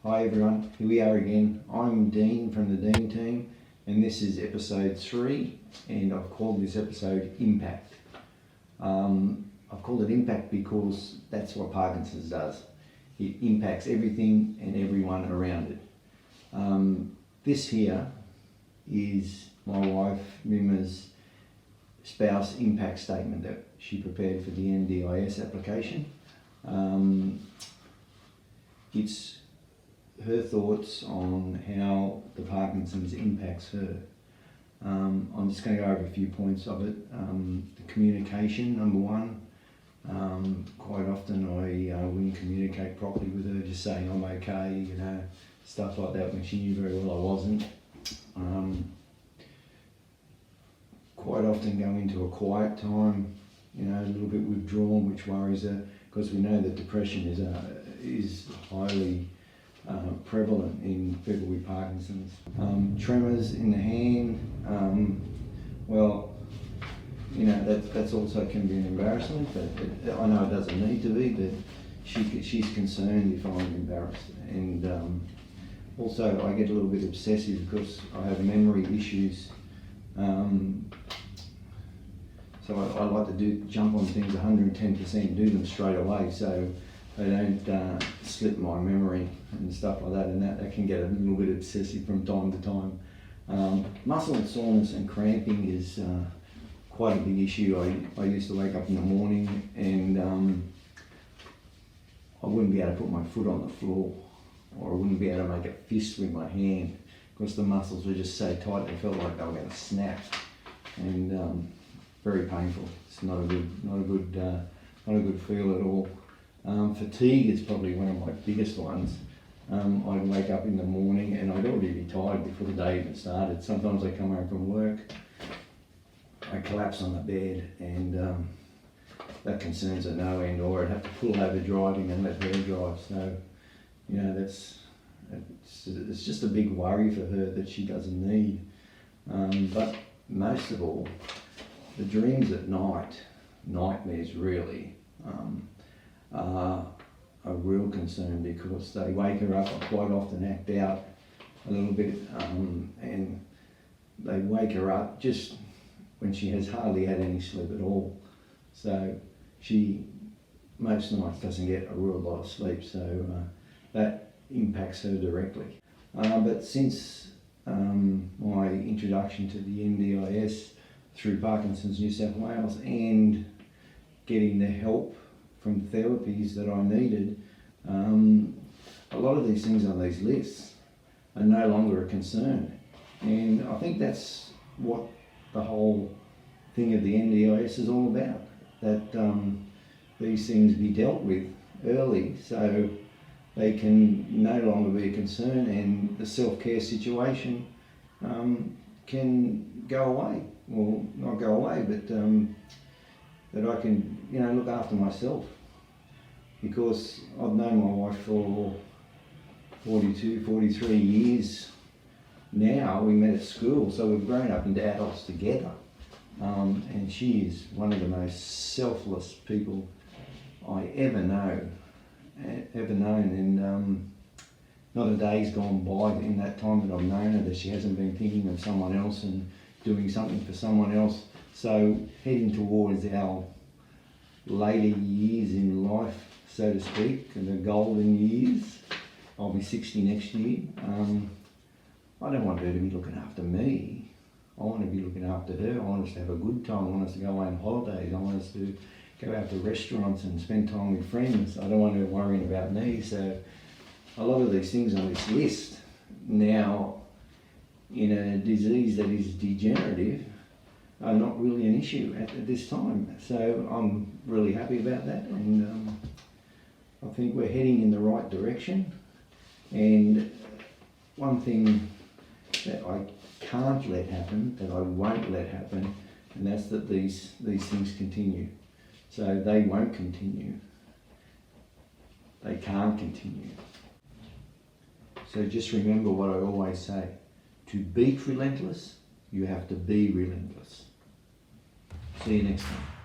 Hi everyone, here we are again. I'm Dean from the Dean team and this is episode 3 and I've called this episode Impact. I've called it Impact because that's what Parkinson's does. It impacts everything and everyone around it. This here is my wife Mima's spouse impact statement that she prepared for the NDIS application. It's her thoughts on how the Parkinson's impacts her. I'm just going to go over a few points of it. The communication, number one. Quite often I wouldn't communicate properly with her, just saying I'm okay, stuff like that, when she knew very well I wasn't. Quite often go into a quiet time, a little bit withdrawn, which worries her, because we know that depression is highly prevalent in people with Parkinson's. Tremors in the hand, that's also can be an embarrassment, but I know it doesn't need to be, but she's concerned if I'm embarrassed. And also I get a little bit obsessive because I have memory issues. So I like to jump on things 110%, do them straight away, so they don't slip my memory and stuff like that, and that can get a little bit obsessive from time to time. Muscle soreness and cramping is quite a big issue. I used to wake up in the morning and I wouldn't be able to put my foot on the floor, or I wouldn't be able to make a fist with my hand because the muscles were just so tight they felt like they were going to snap, and very painful. It's not a good feel at all. Fatigue is probably one of my biggest ones. I'd wake up in the morning and I'd already be tired before the day even started. Sometimes I come home from work, I collapse on the bed, and that concerns her no end, or I'd have to pull over driving and let her drive. So, it's just a big worry for her that she doesn't need. But most of all, the dreams at night, nightmares really, are a real concern, because they wake her up. I quite often act out a little bit, and they wake her up just when she has hardly had any sleep at all. So she most nights doesn't get a real lot of sleep, so that impacts her directly. But since my introduction to the NDIS through Parkinson's New South Wales and getting the help from therapies that I needed, a lot of these things on these lists are no longer a concern. And I think that's what the whole thing of the NDIS is all about, that these things be dealt with early so they can no longer be a concern, and the self-care situation can go away. Well, not go away, but that I can, look after myself, because I've known my wife for 42, 43 years now. We met at school, so we've grown up into adults together, and she is one of the most selfless people I ever known, and not a day's gone by in that time that I've known her that she hasn't been thinking of someone else and doing something for someone else. So heading towards our later years in life, so to speak, the golden years, I'll be 60 next year. I don't want her to be looking after me. I want to be looking after her. I want us to have a good time. I want us to go away on holidays. I want us to go out to restaurants and spend time with friends. I don't want her worrying about me. So a lot of these things on this list now, in a disease that is degenerative, are not really an issue at this time. So I'm really happy about that, and I think we're heading in the right direction. And one thing that I can't let happen, that I won't let happen, and that's that these things continue. So they won't continue. They can't continue. So just remember what I always say: to beat relentless, you have to be relentless. See you next time.